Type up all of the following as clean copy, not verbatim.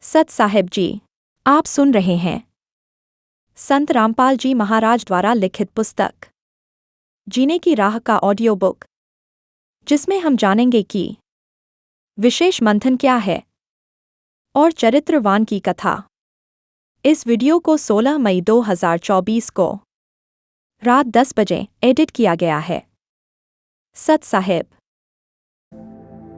सत साहिब जी, आप सुन रहे हैं संत रामपाल जी महाराज द्वारा लिखित पुस्तक जीने की राह का ऑडियो बुक, जिसमें हम जानेंगे कि विशेष मंथन क्या है और चरित्रवान की कथा। इस वीडियो को 16 मई 2024 को रात 10 बजे एडिट किया गया है। सत साहिब।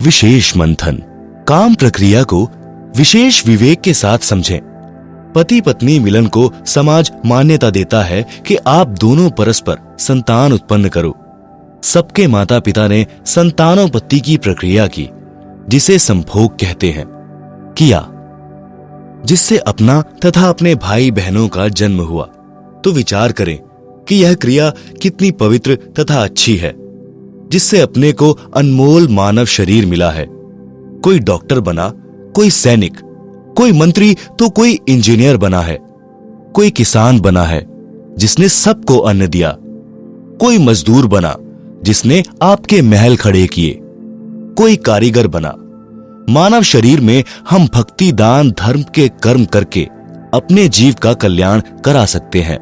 विशेष मंथन काम प्रक्रिया को विशेष विवेक के साथ समझें। पति पत्नी मिलन को समाज मान्यता देता है कि आप दोनों परस्पर संतान उत्पन्न करो। सबके माता पिता ने संतानोत्पत्ति की प्रक्रिया की, जिसे संभोग कहते हैं, किया, जिससे अपना तथा अपने भाई बहनों का जन्म हुआ। तो विचार करें कि यह क्रिया कितनी पवित्र तथा अच्छी है, जिससे अपने को अनमोल मानव शरीर मिला है। कोई डॉक्टर बना, कोई सैनिक, कोई मंत्री तो कोई इंजीनियर बना है, कोई किसान बना है जिसने सबको अन्न दिया, कोई मजदूर बना जिसने आपके महल खड़े किए, कोई कारीगर बना। मानव शरीर में हम भक्ति, दान, धर्म के कर्म करके अपने जीव का कल्याण करा सकते हैं।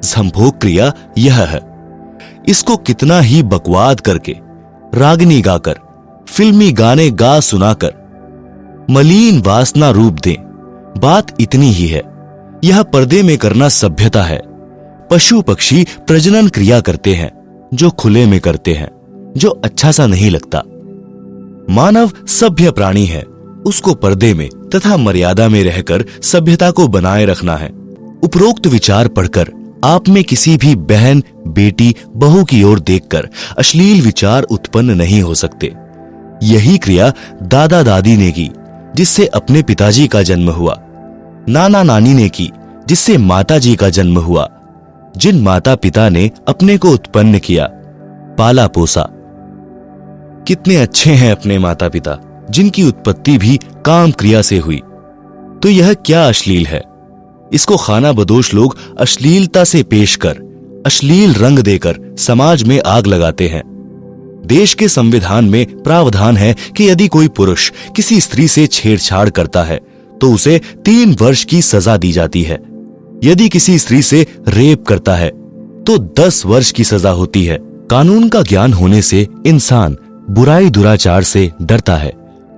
संभोग क्रिया यह है। इसको कितना ही बकवाद करके, रागनी गाकर, फिल्मी गाने गा सुनाकर मलिन वासना रूप दें, बात इतनी ही है। यह पर्दे में करना सभ्यता है। पशु पक्षी प्रजनन क्रिया करते हैं, जो खुले में करते हैं, जो अच्छा सा नहीं लगता। मानव सभ्य प्राणी है, उसको पर्दे में तथा मर्यादा में रहकर सभ्यता को बनाए रखना है। उपरोक्त विचार पढ़कर आप में किसी भी बहन, बेटी, बहू की ओर देखकर अश्लील विचार उत्पन्न नहीं हो सकते। यही क्रिया दादा दादी ने की, जिससे अपने पिताजी का जन्म हुआ। नाना नानी ने की, जिससे माताजी का जन्म हुआ। जिन माता पिता ने अपने को उत्पन्न किया, पाला पोसा। कितने अच्छे हैं अपने माता पिता, जिनकी उत्पत्ति भी काम क्रिया से हुई। तो यह क्या अश्लील है? इसको खाना बदोश लोग अश्लीलता से पेश कर, अश्लील रंग देकर समाज में आग लगाते हैं। देश के संविधान में प्रावधान है कि यदि कोई पुरुष किसी स्त्री से छेड़छाड़ करता है तो उसे 3 वर्ष की सजा दी जाती है। यदि किसी स्त्री से रेप करता है तो 10 वर्ष की सजा होती है। कानून का ज्ञान होने से इंसान बुराई दुराचार से डरता है।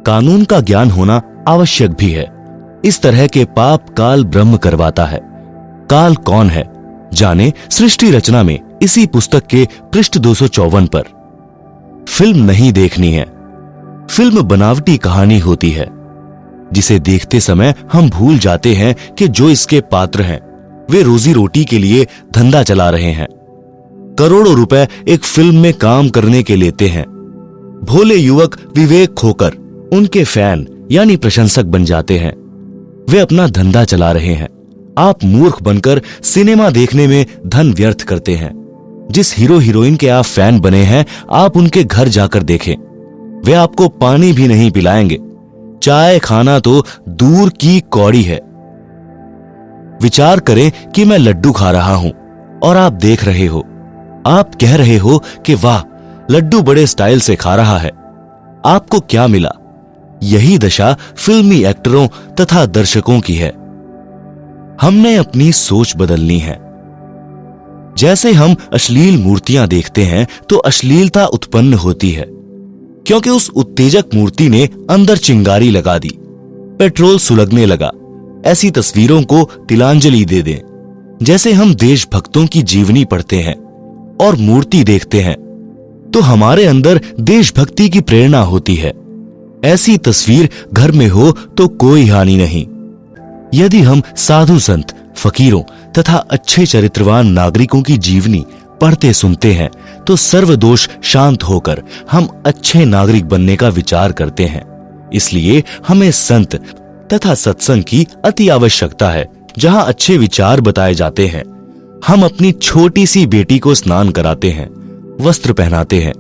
कानून का ज्ञान होना आवश्यक भी है। इस तरह के पाप काल ब्रह्म करवाता है। काल कौन है जाने सृष्टि रचना में, इसी पुस्तक के पृष्ठ 254 पर। फिल्म नहीं देखनी है। फिल्म बनावटी कहानी होती है, जिसे देखते समय हम भूल जाते हैं कि जो इसके पात्र हैं वे रोजी रोटी के लिए धंधा चला रहे हैं। करोड़ों रुपए एक फिल्म में काम करने के लेते हैं। भोले युवक विवेक खोकर उनके फैन यानी प्रशंसक बन जाते हैं। वे अपना धंधा चला रहे हैं। आप मूर्ख बनकर सिनेमा देखने में धन व्यर्थ करते हैं। जिस हीरो हीरोइन के आप फैन बने हैं, आप उनके घर जाकर देखें, वे आपको पानी भी नहीं पिलाएंगे। चाय खाना तो दूर की कौड़ी है। विचार करें कि मैं लड्डू खा रहा हूं और आप देख रहे हो। आप कह रहे हो कि वाह, लड्डू बड़े स्टाइल से खा रहा है। आपको क्या मिला? यही दशा फिल्मी एक्टरों तथा दर्शकों की है। हमने अपनी सोच बदलनी है। जैसे हम अश्लील मूर्तियां देखते हैं तो अश्लीलता उत्पन्न होती है, क्योंकि उस उत्तेजक मूर्ति ने अंदर चिंगारी लगा दी, पेट्रोल सुलगने लगा। ऐसी तस्वीरों को तिलांजलि दे दें। जैसे हम देशभक्तों की जीवनी पढ़ते हैं और मूर्ति देखते हैं तो हमारे अंदर देशभक्ति की प्रेरणा होती है। ऐसी तस्वीर घर में हो तो कोई हानि नहीं। यदि हम साधु संत, फकीरों तथा अच्छे चरित्रवान नागरिकों की जीवनी पढ़ते सुनते हैं तो सर्वदोष शांत होकर हम अच्छे नागरिक बनने का विचार करते हैं। इसलिए हमें संत तथा सत्संग की अति आवश्यकता है, जहां अच्छे विचार बताए जाते हैं। हम अपनी छोटी सी बेटी को स्नान कराते हैं, वस्त्र पहनाते हैं।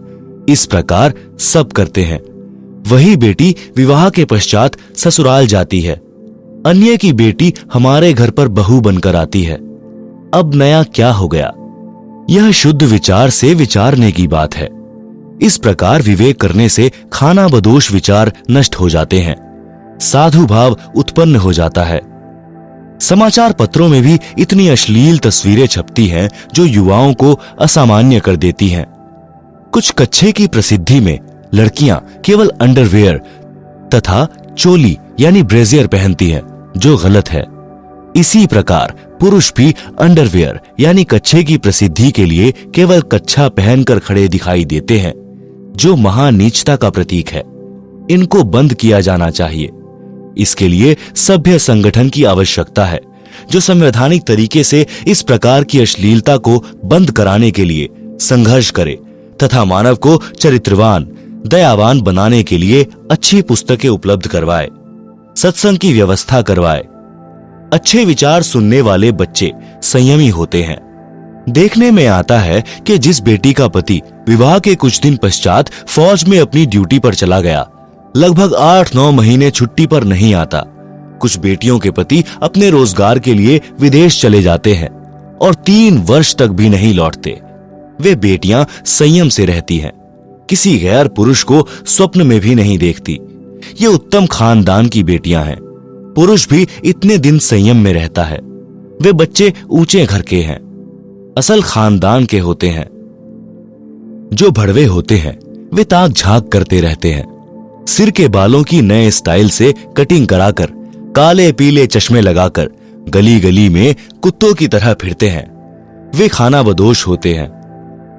इस प्रकार सब करते हैं। वही बेटी विवाह के पश्चात ससुराल जाती है। अन्य की बेटी हमारे घर पर बहू बनकर आती है। अब नया क्या हो गया? यह शुद्ध विचार से विचारने की बात है। इस प्रकार विवेक करने से खाना बदोश विचार नष्ट हो जाते हैं। साधु भाव उत्पन्न हो जाता है। समाचार पत्रों में भी इतनी अश्लील तस्वीरें छपती हैं जो युवाओं को असामान्य कर देती हैं। कुछ कच्छे की प्रसिद्धि में लड़कियां केवल अंडरवेयर तथा चोली यानी ब्रेजियर पहनती हैं, जो गलत है। इसी प्रकार पुरुष भी अंडरवेयर यानी कच्छे की प्रसिद्धि के लिए केवल कच्छा पहनकर खड़े दिखाई देते हैं, जो महानीचता का प्रतीक है। इनको बंद किया जाना चाहिए। इसके लिए सभ्य संगठन की आवश्यकता है, जो संवैधानिक तरीके से इस प्रकार की अश्लीलता को बंद कराने के लिए संघर्ष करे तथा मानव को चरित्रवान, दयावान बनाने के लिए अच्छी पुस्तकें उपलब्ध करवाए, सत्संग की व्यवस्था करवाए। अच्छे विचार सुनने वाले बच्चे संयमी होते हैं। देखने में आता है कि जिस बेटी का पति विवाह के कुछ दिन पश्चात फौज में अपनी ड्यूटी पर चला गया, लगभग 8-9 महीने छुट्टी पर नहीं आता। कुछ बेटियों के पति अपने रोजगार के लिए विदेश चले जाते हैं और 3 वर्ष तक भी नहीं लौटते। वे बेटियां संयम से रहती हैं, किसी गैर पुरुष को स्वप्न में भी नहीं देखती। ये उत्तम खानदान की बेटियां हैं। पुरुष भी इतने दिन संयम में रहता है। वे बच्चे ऊंचे घर के हैं, असल खानदान के होते हैं। जो भड़वे होते हैं वे ताक झांक करते रहते हैं। सिर के बालों की नए स्टाइल से कटिंग कराकर, काले पीले चश्मे लगाकर गली गली में कुत्तों की तरह फिरते हैं। वे खाना बदोश होते हैं।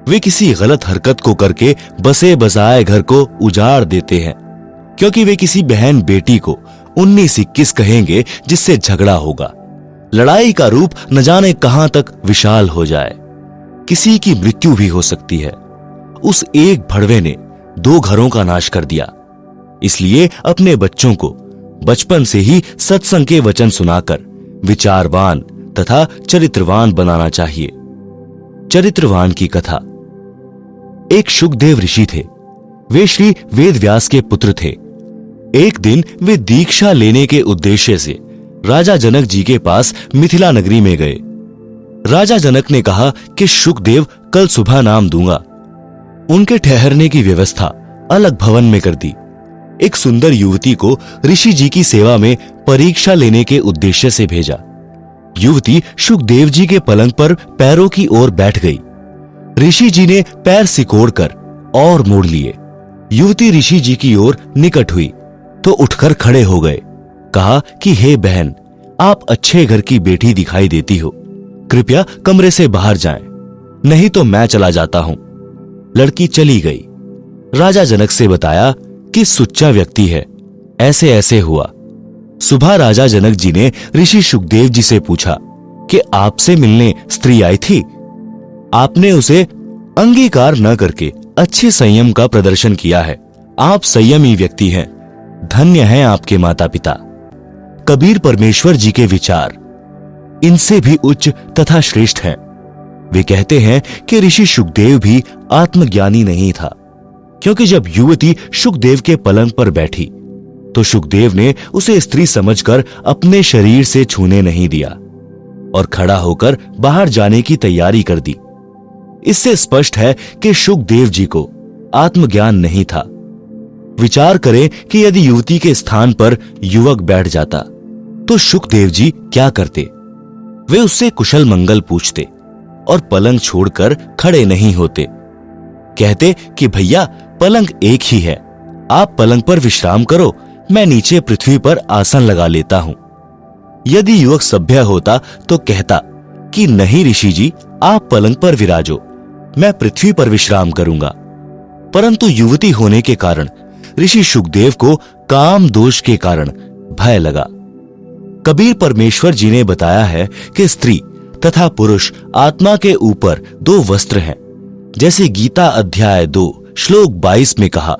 वे किसी गलत हरकत को करके बसे बसाए घर को उजाड़ देते हैं, क्योंकि वे किसी बहन बेटी को 19-21 कहेंगे, जिससे झगड़ा होगा। लड़ाई का रूप न जाने कहां तक विशाल हो जाए। किसी की मृत्यु भी हो सकती है। उस एक भड़वे ने 2 घरों का नाश कर दिया। इसलिए अपने बच्चों को बचपन से ही सत्संग के वचन सुनाकर विचारवान तथा चरित्रवान बनाना चाहिए। चरित्रवान की कथा। एक शुकदेव ऋषि थे। वे श्री वेदव्यास के पुत्र थे। एक दिन वे दीक्षा लेने के उद्देश्य से राजा जनक जी के पास मिथिला नगरी में गए। राजा जनक ने कहा कि शुकदेव कल सुबह नाम दूंगा। उनके ठहरने की व्यवस्था अलग भवन में कर दी। एक सुंदर युवती को ऋषि जी की सेवा में परीक्षा लेने के उद्देश्य से भेजा। युवती शुकदेव जी के पलंग पर पैरों की ओर बैठ गई। ऋषि जी ने पैर सिकोड़कर और मोड़ लिए। युवती ऋषि जी की ओर निकट हुई तो उठकर खड़े हो गए। कहा कि हे बहन, आप अच्छे घर की बेटी दिखाई देती हो, कृपया कमरे से बाहर जाएं, नहीं तो मैं चला जाता हूं। लड़की चली गई। राजा जनक से बताया कि सुच्चा व्यक्ति है, ऐसे ऐसे हुआ। सुबह राजा जनक जी ने ऋषि शुकदेव जी से पूछा कि आपसे मिलने स्त्री आई थी। आपने उसे अंगीकार न करके अच्छे संयम का प्रदर्शन किया है। आप संयमी व्यक्ति हैं। धन्य हैं आपके माता पिता। कबीर परमेश्वर जी के विचार इनसे भी उच्च तथा श्रेष्ठ हैं। वे कहते हैं कि ऋषि शुकदेव भी आत्मज्ञानी नहीं था, क्योंकि जब युवती शुकदेव के पलंग पर बैठी तो शुकदेव ने उसे स्त्री समझकर अपने शरीर से छूने नहीं दिया और खड़ा होकर बाहर जाने की तैयारी कर दी। इससे स्पष्ट है कि शुकदेव जी को आत्मज्ञान नहीं था। विचार करें कि यदि युवती के स्थान पर युवक बैठ जाता तो शुकदेव जी क्या करते। वे उससे कुशल मंगल पूछते और पलंग छोड़कर खड़े नहीं होते। कहते कि भैया, पलंग एक ही है, आप पलंग पर विश्राम करो, मैं नीचे पृथ्वी पर आसन लगा लेता हूं। यदि युवक सभ्य होता तो कहता कि नहीं ऋषि जी, आप पलंग पर विराजो, मैं पृथ्वी पर विश्राम करूंगा। परंतु युवती होने के कारण ऋषि शुकदेव को काम दोष के कारण भय लगा। कबीर परमेश्वर जी ने बताया है कि स्त्री तथा पुरुष आत्मा के ऊपर 2 वस्त्र हैं। जैसे गीता अध्याय 2 श्लोक 22 में कहा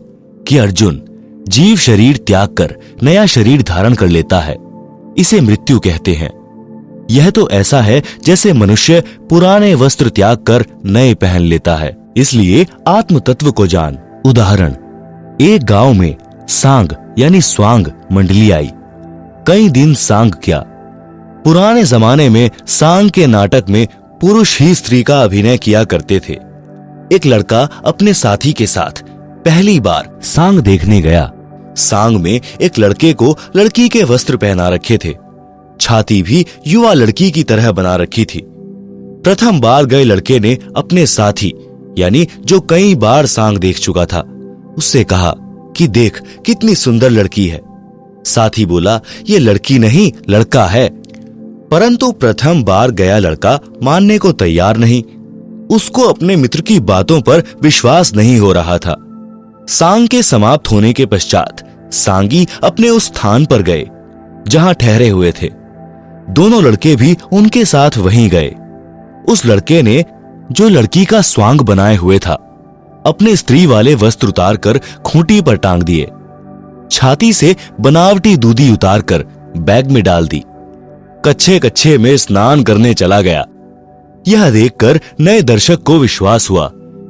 कि अर्जुन, जीव शरीर त्याग कर नया शरीर धारण कर लेता है, इसे मृत्यु कहते हैं। यह तो ऐसा है जैसे मनुष्य पुराने वस्त्र त्याग कर नए पहन लेता है। इसलिए आत्म तत्व को जान। उदाहरण, एक गांव में सांग यानी स्वांग मंडली आई। कई दिन सांग किया। पुराने जमाने में सांग के नाटक में पुरुष ही स्त्री का अभिनय किया करते थे। एक लड़का अपने साथी के साथ पहली बार सांग देखने गया। सांग में एक लड़के को लड़की के वस्त्र पहना रखे थे। छाती भी युवा लड़की की तरह बना रखी थी। प्रथम बार गए लड़के ने अपने साथी यानी जो कई बार सांग देख चुका था उससे कहा कि देख कितनी सुंदर लड़की है। साथी बोला, ये लड़की नहीं लड़का है। परंतु प्रथम बार गया लड़का मानने को तैयार नहीं। उसको अपने मित्र की बातों पर विश्वास नहीं हो रहा था। सांग के समाप्त होने के पश्चात सांगी अपने उस स्थान पर गए जहां ठहरे हुए थे। दोनों लड़के भी उनके साथ वहीं गए। उस लड़के ने जो लड़की का स्वांग बनाए हुए था अपने स्त्री वाले वस्त्र उतार कर खूंटी पर टांग दिए। छाती से बनावटी दूधी उतार कर बैग में डाल दी। कच्चे कच्चे में स्नान करने चला गया। यह देखकर नए दर्शक को विश्वास हुआ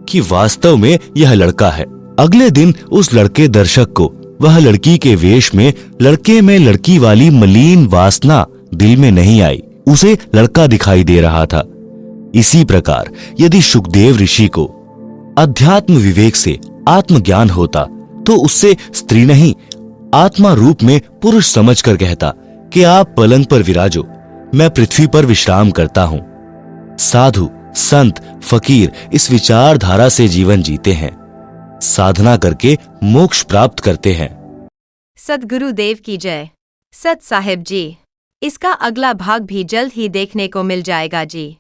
कि वास्तव में यह लड़का है। अगले दिन उस लड़के दर्शक को वह लड़की के वेश में लड़के में लड़की वाली मलिन वासना दिल में नहीं आई। उसे लड़का दिखाई दे रहा था। इसी प्रकार यदि शुकदेव ऋषि को अध्यात्म विवेक से आत्मज्ञान होता तो उससे स्त्री नहीं आत्मा रूप में पुरुष समझकर कहता कि आप पलंग पर विराजो, मैं पृथ्वी पर विश्राम करता हूं। साधु संत फकीर इस विचारधारा से जीवन जीते हैं, साधना करके मोक्ष प्राप्त करते हैं। सद्गुरुदेव की जय। सत साहिब जी। इसका अगला भाग भी जल्द ही देखने को मिल जाएगा जी।